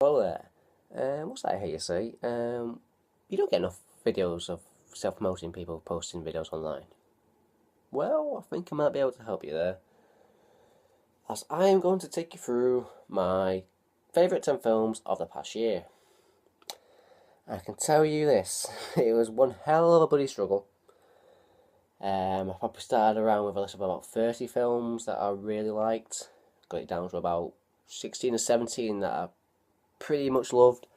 Hello there. What's that I hear you say? You don't get enough videos of self-promoting people posting videos online. Well, I think I might be able to help you there, as I am going to take you through my favourite 10 films of the past year. I can tell you this, it was one hell of a bloody struggle. I probably started around with a list of about 30 films that I really liked, got it down to about 16 or 17 that I pretty much loved.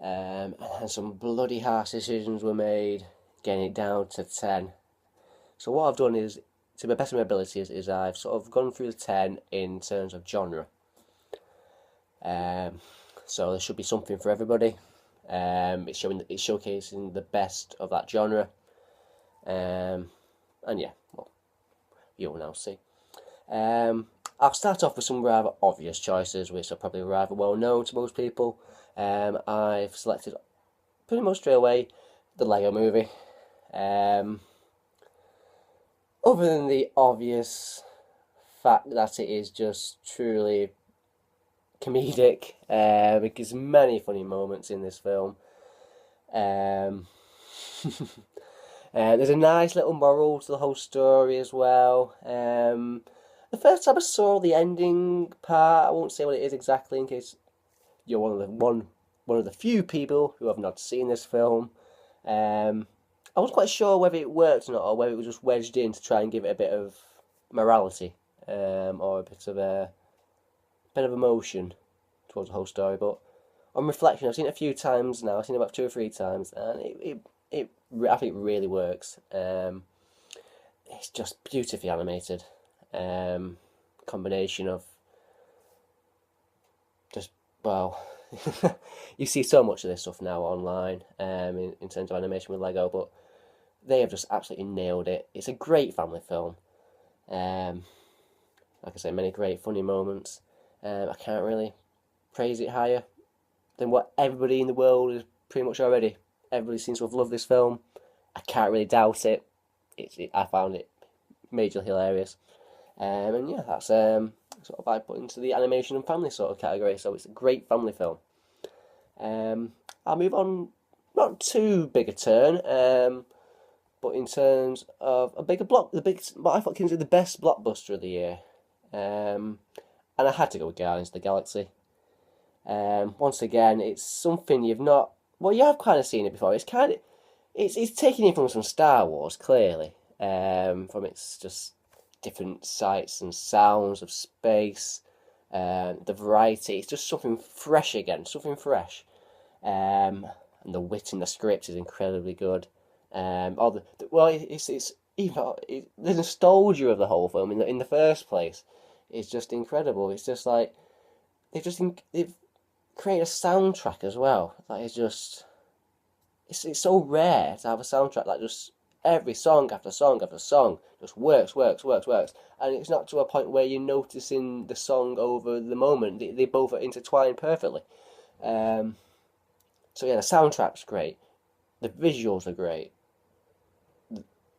And some bloody harsh decisions were made, getting it down to 10. So what I've done is, to the best of my abilities, is I've sort of gone through the 10 in terms of genre. Um, so there should be something for everybody. It's showcasing the best of that genre. And yeah, well, you'll now see. I'll start off with some rather obvious choices, which are probably rather well known to most people. I've selected pretty much straight away the Lego Movie. Um, Other than the obvious fact that it is just truly comedic, because many funny moments in this film. Um, there's a nice little moral to the whole story as well. The first time I saw the ending part, I won't say what it is exactly in case you're one of the few people who have not seen this film. I wasn't quite sure whether it worked or not, or whether it was just wedged in to try and give it a bit of morality, or a bit of emotion towards the whole story. But on reflection, I've seen it a few times now. I've seen it about two or three times, and I think it really works. It's just beautifully animated. Combination of just well, you see so much of this stuff now online, in terms of animation with Lego, but they have just absolutely nailed it. It's a great family film. Um, like I say, many great funny moments. I can't really praise it higher than what everybody in the world is pretty much already. Everybody seems to have loved this film. I can't really doubt it. I found it majorly hilarious. And yeah, that's sort of I put into the animation and family sort of category. So it's a great family film. I'll move on, not too big a turn, but in terms of a bigger block, what I thought came to the best blockbuster of the year, and I had to go with Guardians of the Galaxy. Once again, it's something you've not. Well, you have kind of seen it before. It's taking in from some Star Wars, clearly, from its just different sights and sounds of space, the variety. It's just something fresh again, something fresh. And the wit in the script is incredibly good. All well, it's even the nostalgia of the whole film in the first place is just incredible. It's just like they've created a soundtrack as well. That is just it's so rare to have a soundtrack that just every song after song after song just works, and it's not to a point where you're noticing the song over the moment. They both are intertwined perfectly. Um, so yeah, the soundtrack's great. The visuals are great.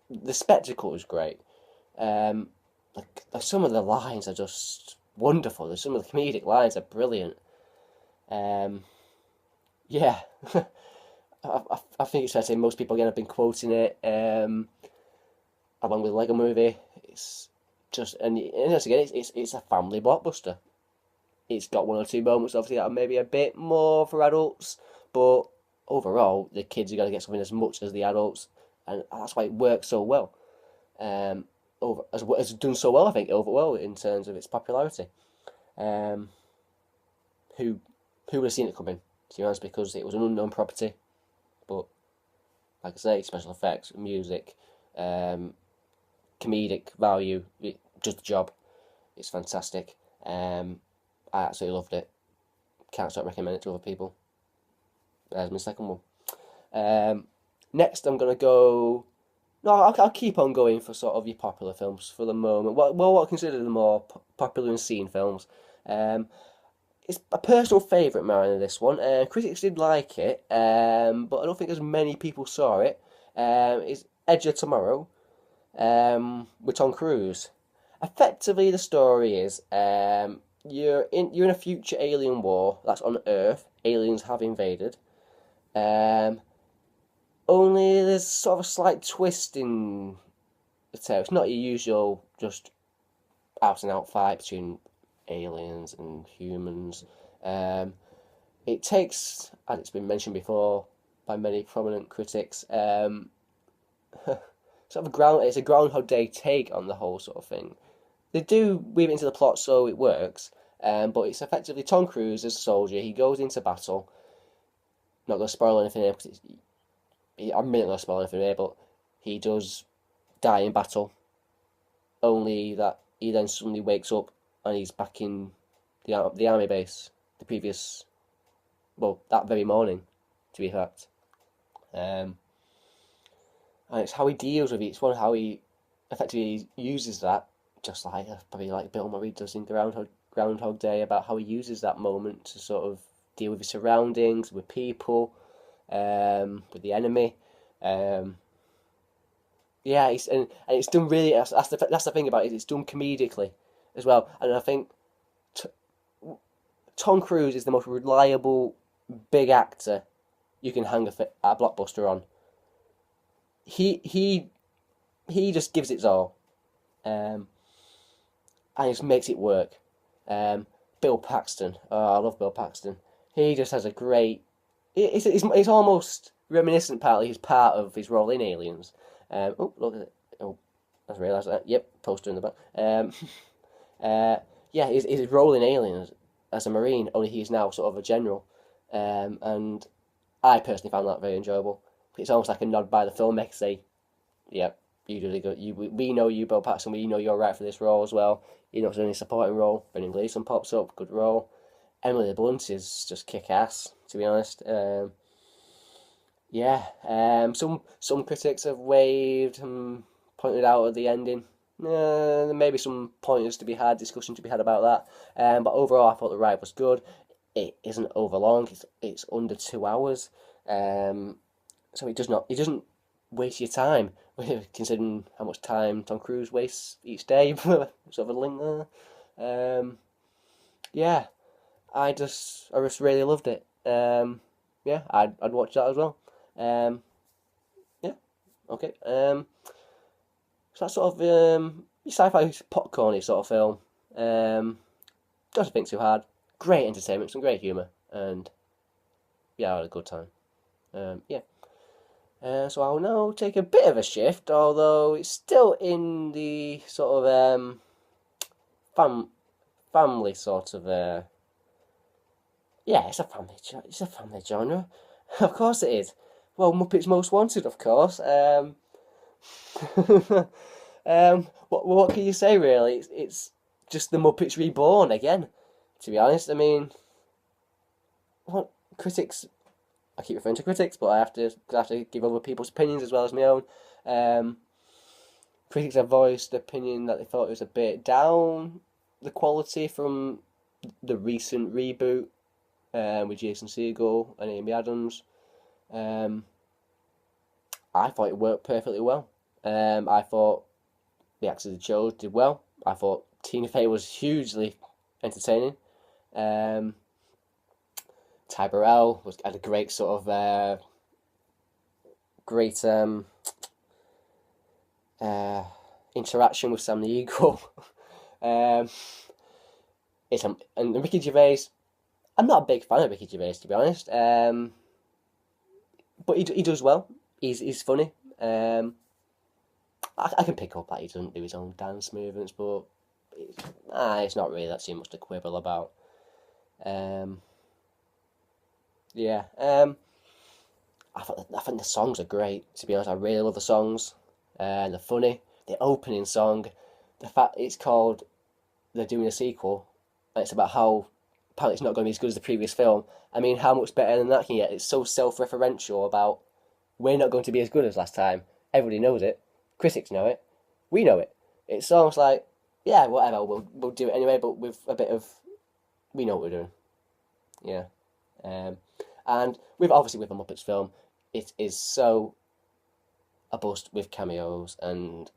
The spectacle is great. Um, like some of the lines are just wonderful. Some of the comedic lines are brilliant. Um, yeah, I think it's fair to say most people again have been quoting it, along with Lego Movie. It's just and once again, it's a family blockbuster. It's got one or two moments obviously that are maybe a bit more for adults, but overall the kids are going to get something as much as the adults, and that's why it works so well. Over as done so well, I think overall in terms of its popularity. Um, who who would have seen it coming? To be honest, because it was an unknown property, but like I say, special effects, music, um, comedic value, it does the job. It's fantastic. I absolutely loved it. Can't stop recommending it to other people. There's my second one. Um, Next, I'm gonna go. No, I'll keep on going for sort of your popular films for the moment. What I consider the more popular and seen films. Um, it's a personal favourite, Marion, this one. Critics did like it, but I don't think as many people saw it. It's Edge of Tomorrow, with Tom Cruise. Effectively, the story is you're in a future alien war that's on Earth. Aliens have invaded. Um, Only there's sort of a slight twist in the tale. It's not your usual just out and out fight between aliens and humans. Um, it takes, as it's been mentioned before by many prominent critics, sort of it's a Groundhog Day take on the whole sort of thing. They do weave it into the plot so it works, but it's effectively Tom Cruise as a soldier. He goes into battle. Not going to spoil anything here because I'm really not going to spoil anything here, but he does die in battle. Only that he then suddenly wakes up and he's back in the army base the previous, well, that very morning, to be fact. Um, and it's how he deals with each one, how he effectively uses that, just like probably like Bill Murray does in Groundhog Day, about how he uses that moment to sort of deal with his surroundings, with people, with the enemy. Um, yeah, and it's done really. That's the thing about it. It's done comedically as well, and I think t- Tom Cruise is the most reliable big actor you can hang a blockbuster on. He he he just gives it all, um, and just makes it work. Bill Paxton, oh, I love Bill Paxton. He just has a great. It's almost reminiscent. Partly his part of his role in Aliens. Oh, look at it. Oh, I just realised that. Yep, poster in the back. Uh, yeah, his role in Aliens as a Marine, only he's now sort of a general. And I personally found that very enjoyable. It's almost like a nod by the filmmaker, say, "Yep, you did a good. We know you, Bill Paxton. We know you're right for this role as well. You're not doing a supporting role. Brendan Gleeson pops up, good role. Emily Blunt is just kick ass, to be honest. Yeah, some critics have waved and pointed out at the ending. There may be some pointers to be had, discussion to be had about that. But overall, I thought the ride was good. It isn't over long. It's under 2 hours. So it doesn't waste your time, considering how much time Tom Cruise wastes each day. Sort of a link there. Yeah, I just really loved it. Yeah, I'd watch that as well. Um, yeah, okay. So that's sort of sci-fi popcorny sort of film. Doesn't think too hard. Great entertainment, some great humour, and yeah, I had a good time. Yeah. So I'll now take a bit of a shift, although it's still in the sort of fam family sort of yeah, it's a family genre. Of course it is. Well, Muppets Most Wanted, of course. What can you say really? It's just the Muppets reborn again. To be honest, I mean, what critics? I keep referring to critics, but I have to give other people's opinions as well as my own. Um, Critics have voiced the opinion that they thought it was a bit down the quality from the recent reboot with Jason Segel and Amy Adams. Um, I thought it worked perfectly well. I thought the actors they chose did well. I thought Tina Fey was hugely entertaining. Um, Ty Burrell had a great sort of great uh, interaction with Sam the Eagle. um, and Ricky Gervais. I'm not a big fan of Ricky Gervais, to be honest. But he does well. He's funny. I can pick up that he doesn't do his own dance movements, but it's not really that too much to quibble about. Um, yeah. I think the songs are great. To be honest, I really love the songs. And they're funny. The opening song, the fact it's called, they're doing a sequel. And it's about how apparently it's not going to be as good as the previous film. I mean, how much better than that can you get? It's so self-referential about we're not going to be as good as last time. Everybody knows it. Critics know it. We know it. It's almost like, yeah, whatever. We'll do it anyway, but with a bit of we know what we're doing. Yeah. Um, and with obviously with a Muppets film, it is so a bust with cameos and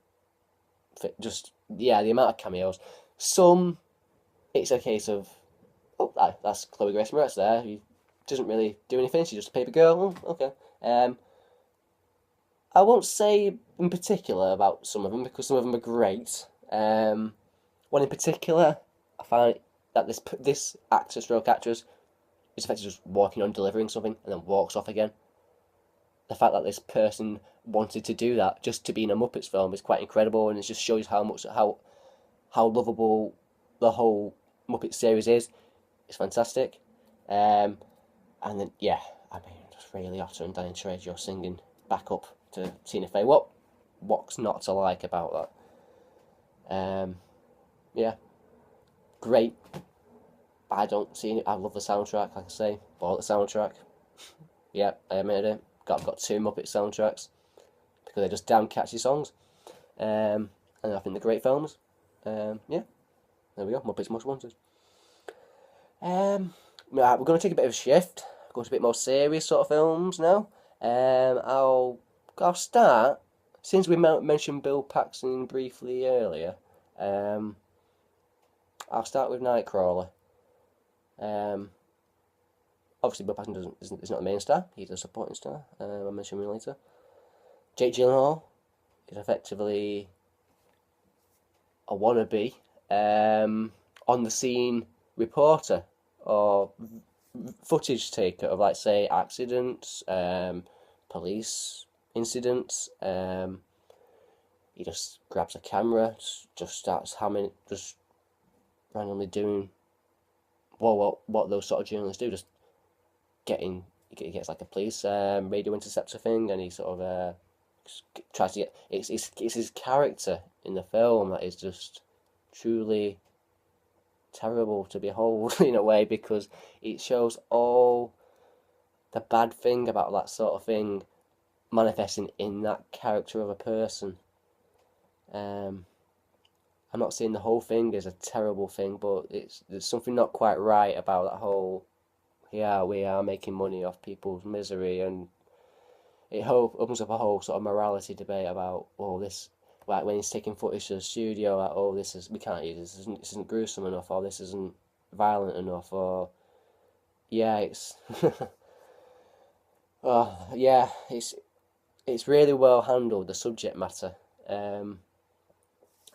just yeah, the amount of cameos. Some it's a case of, oh, that's Chloe Grace Moretz there. Who doesn't really do anything. She's just a paper girl. Oh, okay. I won't say in particular about some of them because some of them are great. One in particular, I find that this actor stroke actress is effectively just walking on delivering something and then walks off again. The fact that this person wanted to do that just to be in a Muppets film is quite incredible, and it just shows how lovable the whole Muppet series is. It's fantastic. And then yeah, I mean, just Ray Liotta and Danny Trejo singing back up to Tina Fey. What's not to like about that? Yeah, great. I don't see it. I love the soundtrack. Like I say, bought the soundtrack. Yeah, I admitted it. Got two Muppet soundtracks because they're just damn catchy songs. And I think they're great films. Yeah, there we go. Muppets Most Wanted. Right, we're going to take a bit of a shift. Go to a bit more serious sort of films now. I'll start, since we mentioned Bill Paxton briefly earlier. I'll start with Nightcrawler. Obviously, Bill Paxton is not the main star. He's a supporting star. I'll mention him later. Jake Gyllenhaal is effectively a wannabe on the scene reporter or footage taker of, like, say, accidents, police incidents. He just grabs a camera, just starts hamming, just randomly doing what those sort of journalists do, just he gets like a police radio interceptor thing, and he sort of tries to get. It's his character in the film that is just truly terrible to behold in a way, because it shows all the bad thing about that sort of thing manifesting in that character of a person. I'm not saying the whole thing is a terrible thing, but there's something not quite right about that whole. Yeah, we are making money off people's misery, and it opens up a whole sort of morality debate about, oh, this, like when he's taking footage to the studio, like, oh, we can't use this isn't gruesome enough, or this isn't violent enough, or yeah, it's oh yeah, it's really well handled, the subject matter.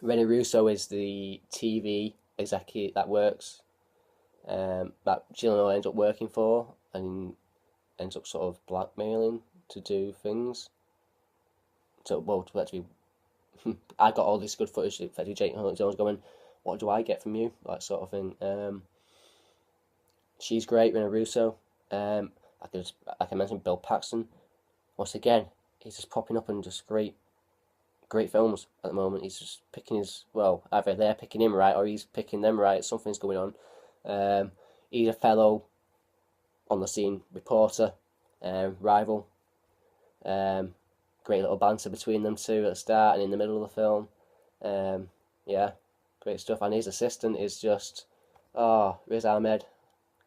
Rene Russo is the TV executive that works, that Gyllenhaal ends up working for, and ends up sort of blackmailing to do things. So, well, to actually, I got all this good footage. Effectively, Jake Gyllenhaal's going, "What do I get from you?" That sort of thing. She's great, Rene Russo. Like I mentioned, Bill Paxton. Once again, he's just popping up in just great films at the moment. He's just picking either they're picking him right or he's picking them right. Something's going on. He's a fellow on the scene reporter, rival. Great little banter between them two at the start and in the middle of the film. Yeah, great stuff. And his assistant is just, Riz Ahmed,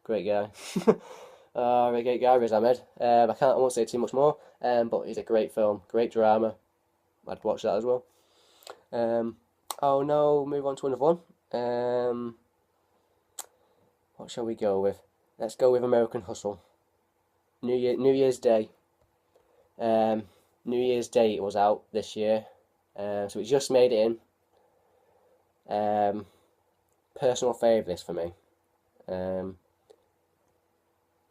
great guy. Great guy, Riz Ahmed. I won't say too much more. But it's a great film, great drama. I'd watch that as well. Oh no, move on to another one. What shall we go with? Let's go with American Hustle. New Year's Day. New Year's Day it was out this year, so it just made it in. Personal favourite for me.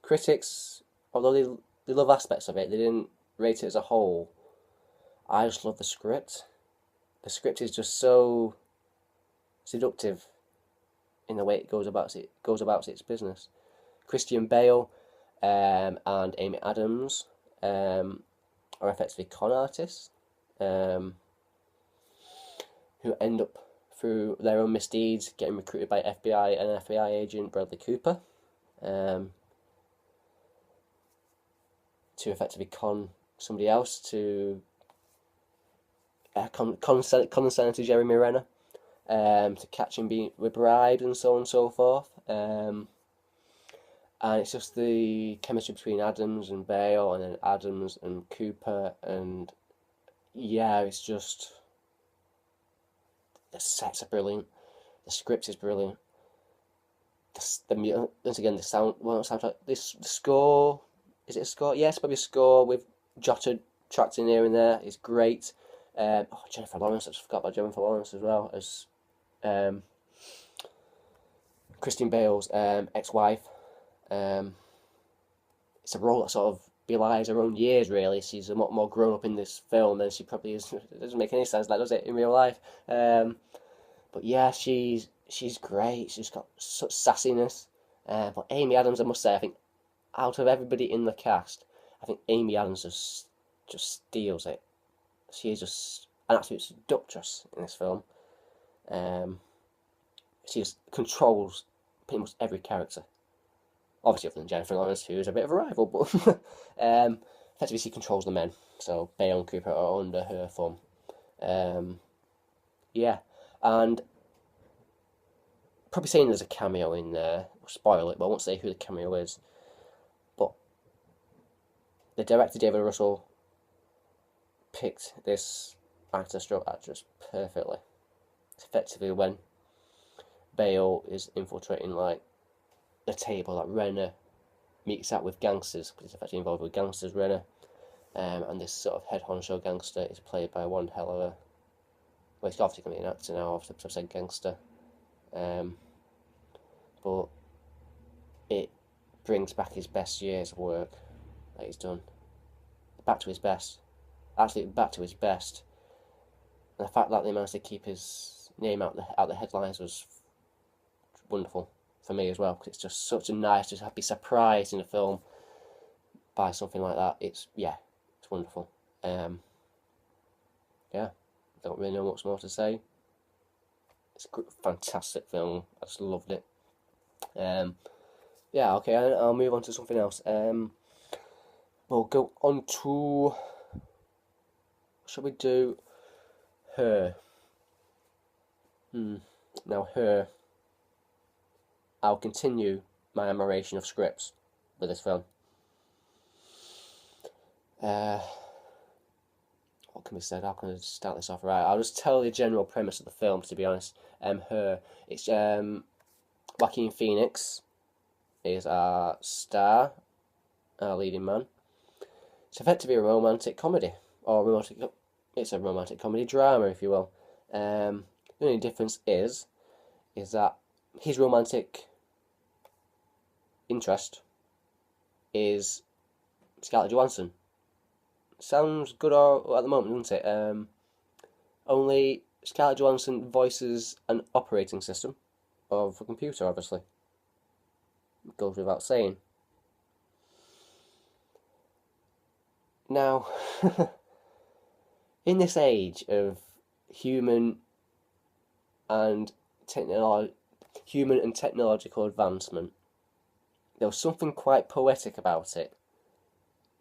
Critics, although they love aspects of it, they didn't rate it as a whole. I just love the script. The script is just so seductive in the way it goes about its business. Christian Bale and Amy Adams are effectively con artists who end up, through their own misdeeds, getting recruited by FBI and FBI agent Bradley Cooper to effectively con somebody else to con Senator Jeremy Renner to catch him with bribes and so on and so forth. And it's just the chemistry between Adams and Bale, and then Adams and Cooper, and yeah, it's just, the sets are brilliant, the script is brilliant, once again the sound, well, soundtrack, this score, is it a score? Yes, probably a score with jotted tracks in here and there. It's great. Jennifer Lawrence, I just forgot about Jennifer Lawrence as well as um, Christian Bale's ex-wife. Um, it's a role that sort of belies her own years. Really, she's a lot more grown up in this film than she probably is. It doesn't make any sense, like, does it, in real life? But yeah, she's great. She's got such sassiness. But Amy Adams, I must say, I think out of everybody in the cast, I think Amy Adams just steals it. She is just an absolute seductress in this film. Um, she just controls pretty much every character. Obviously, other than Jennifer Lawrence, who is a bit of a rival, but effectively she controls the men. So Bale and Cooper are under her thumb. Yeah, and probably saying there's a cameo in there. I'll spoil it, but I won't say who the cameo is. But the director, David Russell, picked this actor stroke actress perfectly. It's effectively when Bale is infiltrating like the table that Renner meets up with gangsters, because he's effectively involved with gangsters, Renner. And this sort of head honcho gangster is played by one hell of a, well, he's obviously going to be an actor now, after I've said gangster. But it brings back his best years of work that he's done. Back to his best. Absolutely back to his best. And the fact that they managed to keep his name out the headlines was wonderful for me as well, because it's just such a nice, just happy surprise in a film by something like that. It's wonderful. Yeah, don't really know much more to say. It's a fantastic film. I just loved it. Yeah, okay, I'll move on to something else. We'll go on to, shall we do Her? Now, Her, I'll continue my admiration of scripts with this film. What can be said? How can I start this off right? I'll just tell the general premise of the film, to be honest. Her, it's Joaquin Phoenix is our star, our leading man. It's effectively a romantic comedy, or it's a romantic comedy drama, if you will. The only difference is that his romantic interest is Scarlett Johansson. Sounds good at the moment, doesn't it? Only Scarlett Johansson voices an operating system of a computer, obviously. It goes without saying. Now, in this age of human and technological advancement, there was something quite poetic about it,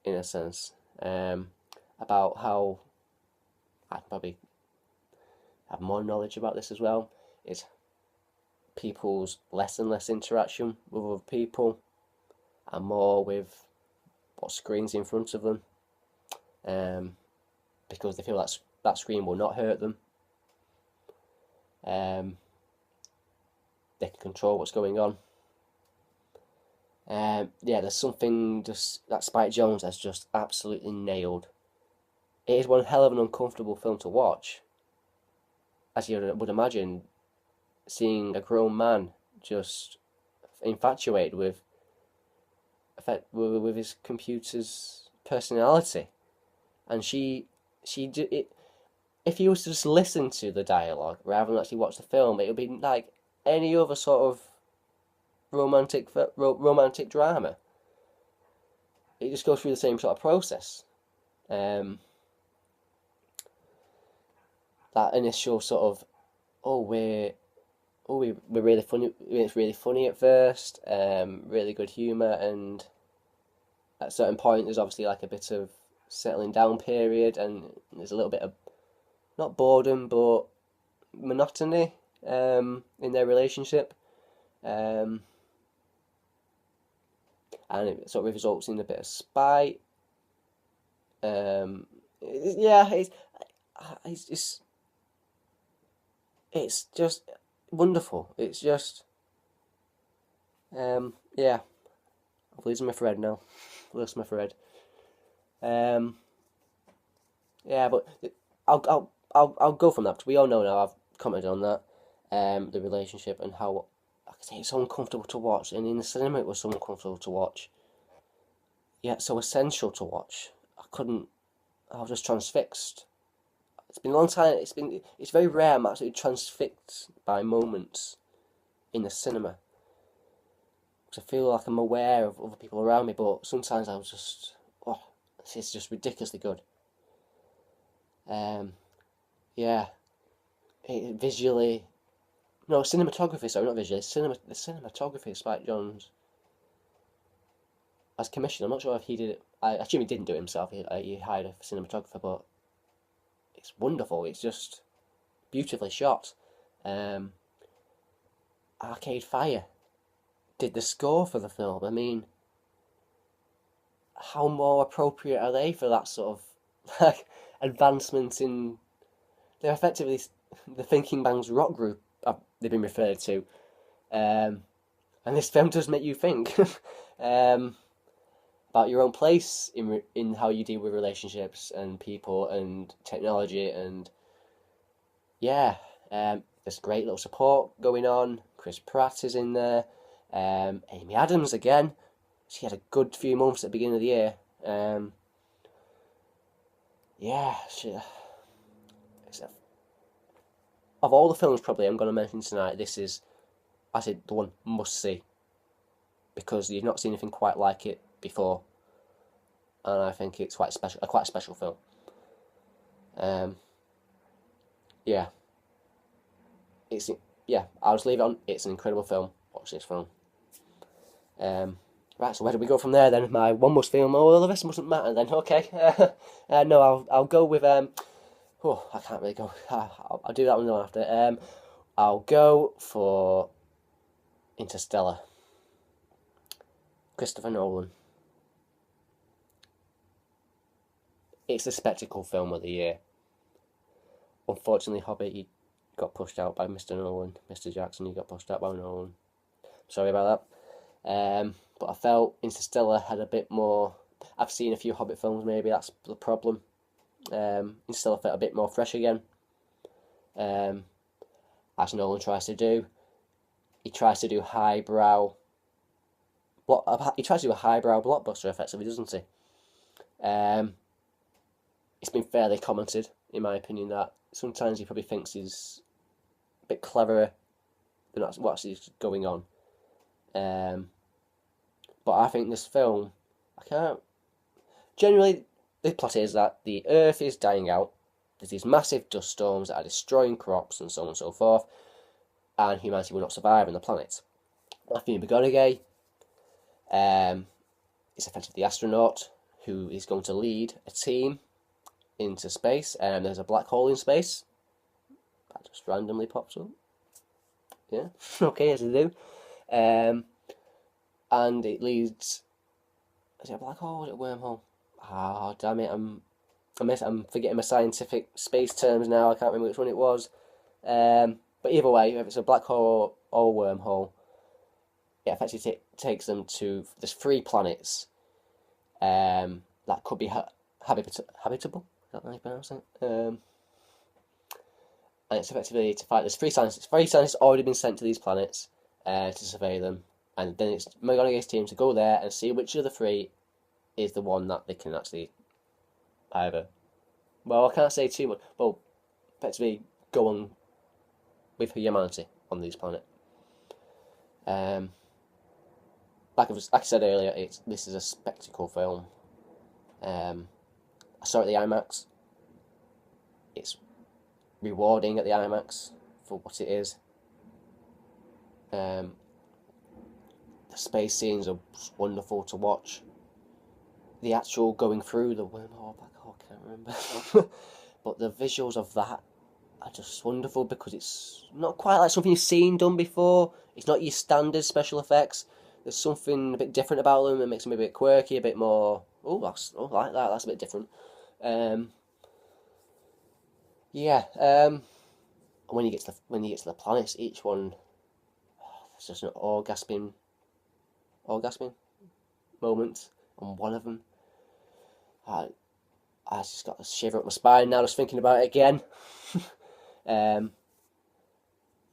in a sense, about how I probably have more knowledge about this as well. Is people's less and less interaction with other people, and more with what screens in front of them, because they feel that screen will not hurt them. They can control what's going on. There's something just that Spike Jonze has just absolutely nailed. It is one hell of an uncomfortable film to watch, as you would imagine, seeing a grown man just infatuated with his computer's personality, and if you was to just listen to the dialogue rather than actually watch the film, it would be like any other sort of romantic drama. It just goes through the same sort of process. That initial sort of, we're really funny. It's really funny at first. Really good humour, and at a certain point, there's obviously like a bit of settling down period, and there's a little bit of not boredom but monotony in their relationship. And it sort of results in a bit of spite. It's just wonderful. It's just Yeah, I'm losing my thread now. Losing my thread. Um, yeah, but I'll go from that because we all know now. I've commented on that. The relationship and how, like I say, it's so uncomfortable to watch, and in the cinema it was so uncomfortable to watch. Yet so essential to watch. I couldn't. I was just transfixed. It's been a long time. It's very rare. I'm absolutely transfixed by moments in the cinema because I feel like I'm aware of other people around me, but sometimes I was just, oh, this is just ridiculously good. Um, yeah, visually, no cinematography. Sorry, not visually. The cinematography of Spike Jonze as commissioned. I'm not sure if he did it. I assume he didn't do it himself. He hired a cinematographer, but it's wonderful. It's just beautifully shot. Um, Arcade Fire did the score for the film. I mean, how more appropriate are they for that sort of like advancement in? They're effectively the Thinking Man's rock group. They've been referred to, um, and this film does make you think um, about your own place in how you deal with relationships and people and technology and yeah, there's great little support going on. Chris Pratt is in there. Amy Adams again. She had a good few months at the beginning of the year. Yeah, of all the films probably I'm going to mention tonight, this is, I said, the one must see because you've not seen anything quite like it before, and I think it's quite a special film. Um, yeah, it's yeah. I'll just leave it on. It's an incredible film. Watch this film. Um, right, so where do we go from there then? My one must film. Oh, well, the rest mustn't matter then. Okay. No, I'll go with Oh, I can't really go. I'll do that one after. I'll go for Interstellar. Christopher Nolan. It's the spectacle film of the year. Unfortunately, Hobbit he got pushed out by Mr. Nolan. Mr. Jackson he got pushed out by Nolan. Sorry about that. But I felt Interstellar had a bit more. I've seen a few Hobbit films. Maybe that's the problem. Interstellar felt a bit more fresh again. Um, as Nolan tries to do, he tries to do highbrow. He tries to do a highbrow blockbuster, effectively, doesn't he? Um, it's been fairly commented, in my opinion, that sometimes he probably thinks he's a bit cleverer than what's actually going on. Um, but I think this film, I can't. Generally, the plot is that the Earth is dying out. There's these massive dust storms that are destroying crops and so on and so forth, and humanity will not survive on the planet. Matthew McConaughey is effectively the astronaut who is going to lead a team into space, and there's a black hole in space that just randomly pops up. Yeah, okay, as they do. And it leads. Is it a black hole? Or is it a wormhole? Ah, oh, damn it! I'm forgetting my scientific space terms now. I can't remember which one it was. But either way, if it's a black hole or wormhole, it effectively takes them to there's 3 planets that could be habitable. Is that how you pronounce it? And it's effectively to fight. There's 3 scientists. 3 scientists already been sent to these planets to survey them, and then it's McGonagall's team to go there and see which of the 3 is the one that they can actually either. Well, I can't say too much. Well, effectively go on with humanity on this planet. Um, like I said earlier, this is a spectacle film. I saw it at the IMAX. It's rewarding at the IMAX for what it is. The space scenes are wonderful to watch. The actual going through the wormhole, black hole, I can't remember. But the visuals of that are just wonderful because it's not quite like something you've seen done before. It's not your standard special effects. There's something a bit different about them that makes them a bit quirky, a bit more. I like that. That's a bit different. Yeah. When you get to the planets, each one, it's just an orgasming orgasming moments on one of them. I just got a shiver up my spine now just thinking about it again.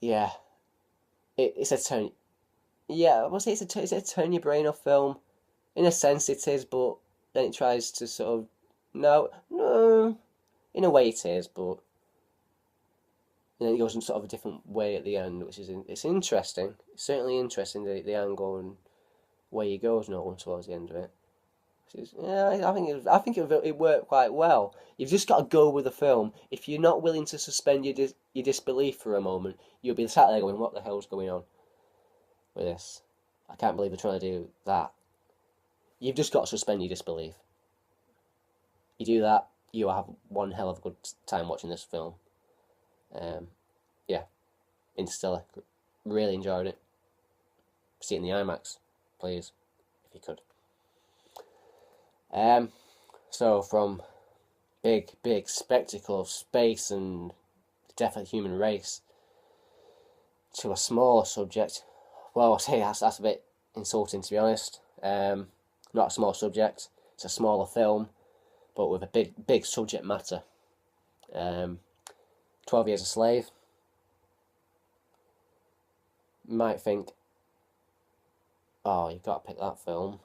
Yeah, it's a turn. Yeah, I must say it's a turn your brain off film. In a sense, it is, but then it tries to sort of no. In a way, it is, but then it goes in sort of a different way at the end, which is it's interesting. It's certainly interesting the angle and way he goes Nolan towards the end of it. Yeah, I think it worked quite well. You've just got to go with the film. If you're not willing to suspend your disbelief for a moment, you'll be sat there going, "What the hell's going on with this? I can't believe they're trying to do that." You've just got to suspend your disbelief. You do that, you have one hell of a good time watching this film. Yeah, Interstellar. Really enjoyed it. See it in the IMAX, please, if you could. So from big spectacle of space and the death of the human race to a smaller subject. Well, I say that's a bit insulting, to be honest. Not a small subject. It's a smaller film, but with a big subject matter. 12 Years a Slave. You might think, oh, you've got to pick that film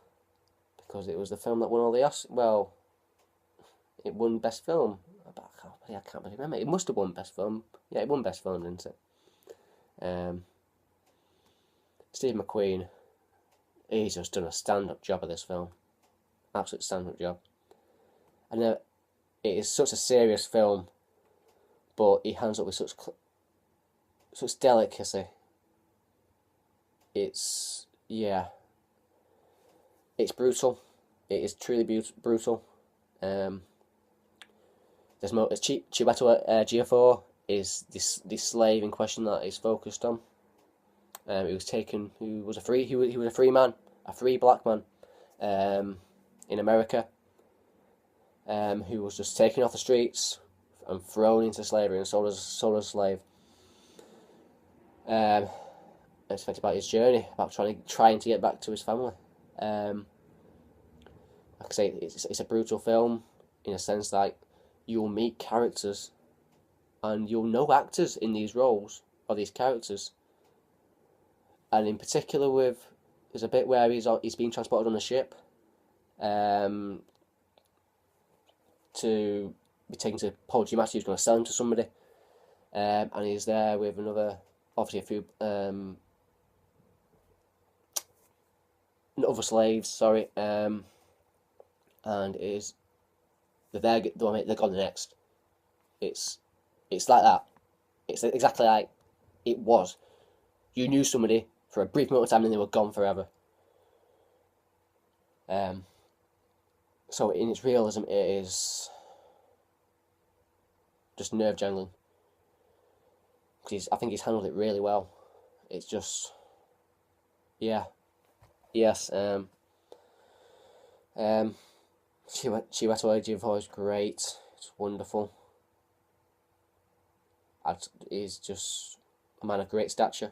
because it was the film that won all the Oscars. Well, it won Best Film. I can't really remember. It must have won Best Film. Yeah, it won Best Film, didn't it? Steve McQueen, he's just done a stand-up job of this film. Absolute stand-up job. I know it is such a serious film, but he hands up with such delicacy. It's brutal. It is truly brutal. There's Chiwetel Ejiofor is this slave in question that is focused on. He was taken. He was a free man, a free black man, in America. Who was just taken off the streets and thrown into slavery and sold as a slave. It's affected about his journey, about trying to get back to his family. Like I say, it's a brutal film in a sense that you'll meet characters and you'll know actors in these roles or these characters. And in particular, there's a bit where he's being transported on a ship, to be taken to Paul Giamatti, who's going to sell him to somebody, and he's there with obviously a few other slaves. Sorry, and they're gone next. It's like that. It's exactly like it was. You knew somebody for a brief moment of time, and they were gone forever. So in its realism, it is just nerve-jangling. I think he's handled it really well. It's just, yeah, yes. Chiwetel Ejiofor is great. It's wonderful. He's just a man of great stature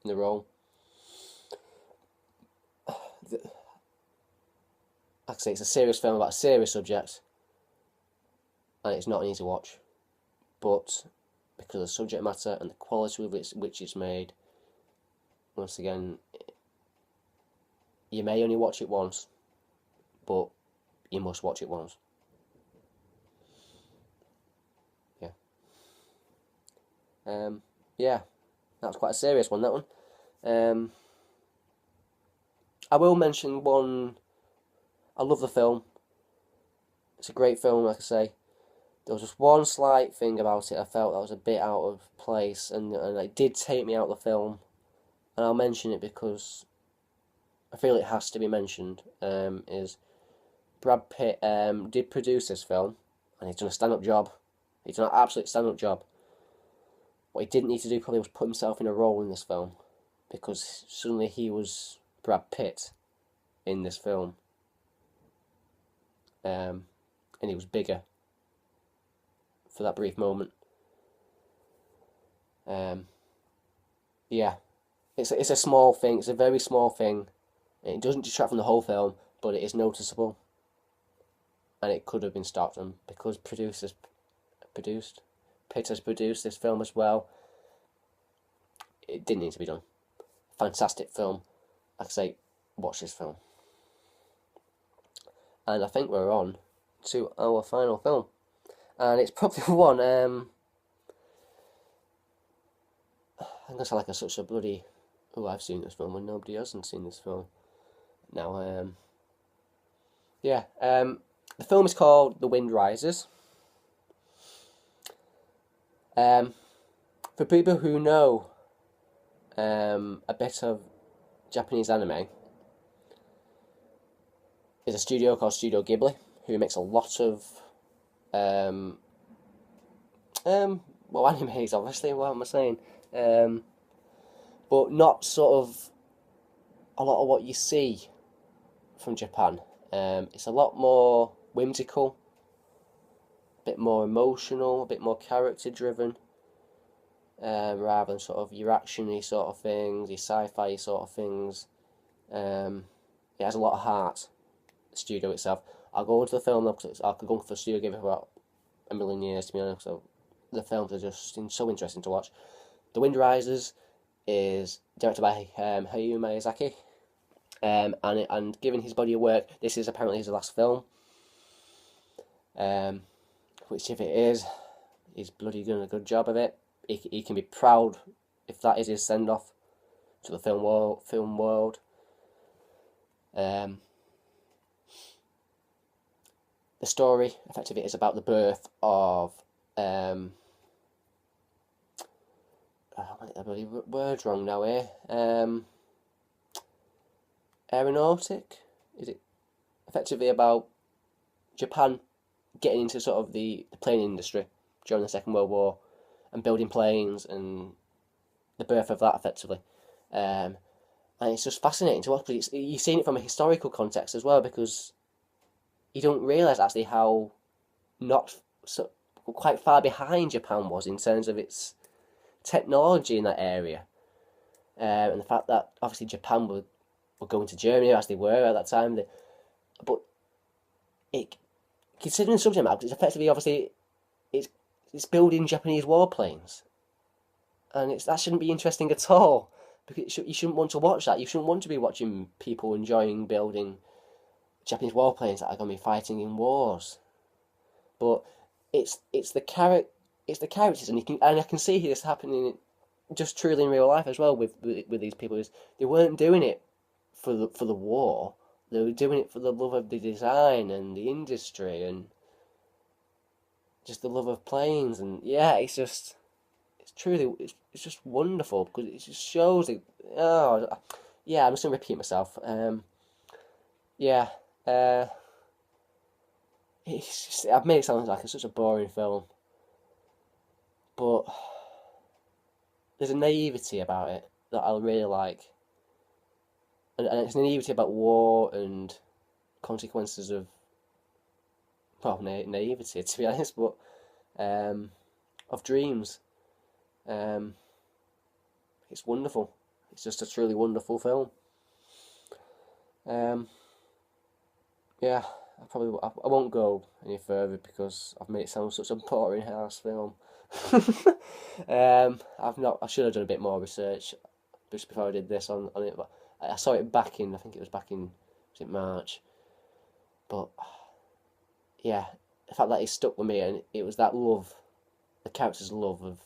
in the role. Like I say, it's a serious film about a serious subject, and it's not an easy watch. But because of the subject matter and the quality with which it's made, once again, you may only watch it once, but you must watch it once. Yeah, that was quite a serious one, that one. I will mention one. I love the film. It's a great film, like I say. There was just one slight thing about it I felt that was a bit out of place, and it did take me out of the film. And I'll mention it because I feel it has to be mentioned. Is Brad Pitt did produce this film, and he's done a stand-up job. He's done an absolute stand-up job. What he didn't need to do probably was put himself in a role in this film, because suddenly he was Brad Pitt in this film. And he was bigger for that brief moment. Yeah, it's a small thing. It's a very small thing. It doesn't detract from the whole film, but it is noticeable, and it could have been stopped. And because Pitt has produced this film as well, it didn't need to be done. Fantastic film. Like I say, watch this film. And I think we're on to our final film, and it's probably one. I'm gonna sound like such a bloody. Oh, I've seen this film when nobody hasn't seen this film. Now, yeah. The film is called The Wind Rises. For people who know a bit of Japanese anime, is a studio called Studio Ghibli, who makes a lot of well, animes, obviously. What am I saying? But not sort of a lot of what you see from Japan. It's a lot more whimsical, a bit more emotional, a bit more character driven, rather than sort of your actiony sort of things, your sci-fi sort of things. It has a lot of heart. The studio itself. I'll go into the film though, because I could go for the studio Ghibli for about a million years, to be honest. So the films are just so interesting to watch. The Wind Rises is directed by Hayao Miyazaki, and given his body of work, this is apparently his last film. Which, if it is, he's bloody doing a good job of it. He can be proud if that is his send off to the film world. The story, effectively, is about the birth of I got the bloody word wrong now here. Aeronautic? Is it effectively about Japan getting into sort of the plane industry during the Second World War and building planes and the birth of that, effectively. And it's just fascinating to watch, but you've seen it from a historical context as well, because you don't realise actually how not so quite far behind Japan was in terms of its technology in that area, and the fact that obviously Japan were going to Germany as they were at that time. But it, considering the subject matter, it's effectively obviously it's building Japanese warplanes, and that shouldn't be interesting at all, because you shouldn't want to watch that. You shouldn't want to be watching people enjoying building Japanese warplanes that are going to be fighting in wars. But it's the characters, and I can see this happening just truly in real life as well with these people. Is they weren't doing it for the war. They were doing it for the love of the design and the industry and just the love of planes. And yeah, it's just it's just wonderful, because it just shows it. Oh yeah, I'm just gonna repeat myself. Yeah. It's just, I've made it sound like it's such a boring film, but there's a naivety about it that I really like, and it's a naivety about war and consequences of, well, naivety, to be honest, but of dreams. Um, it's wonderful. It's just a truly wonderful film. Um, yeah, I won't go any further because I've made it sound such a boring house film. I should have done a bit more research just before I did this on it. But I saw it back in, I think it was back in, was it March? But yeah, the fact that it stuck with me, and it was that love, the character's love of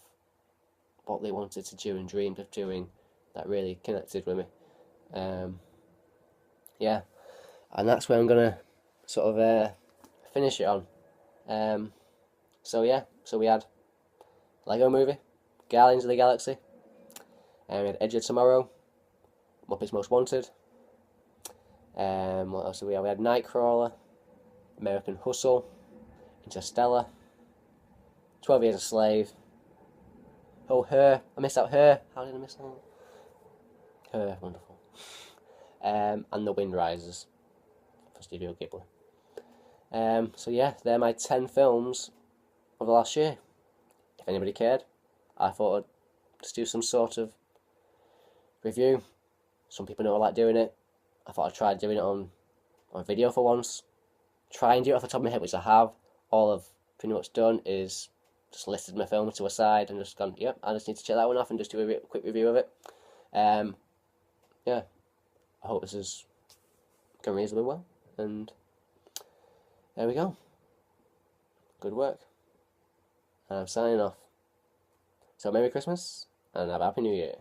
what they wanted to do and dreamed of doing, that really connected with me. Yeah, and that's where I'm gonna sort of finish it on. So yeah, so we had Lego Movie, Guardians of the Galaxy, and we had Edge of Tomorrow, Muppets Most Wanted. What else did we have? We had Nightcrawler, American Hustle, Interstellar, 12 Years a Slave. Oh, Her. I missed out Her. How did I miss out? Her, wonderful. And The Wind Rises for Studio Ghibli. So yeah, they're my 10 films of the last year. If anybody cared, I thought I'd just do some sort of review. Some people don't like doing it. I thought I'd try doing it on video for once. Try and do it off the top of my head, which I have. All I've pretty much done is just listed my films to a side and just gone, yep, I just need to check that one off and just do a quick review of it. Yeah, I hope this has gone reasonably well, and there we go. Good work. And I'm signing off. So Merry Christmas, and have a Happy New Year.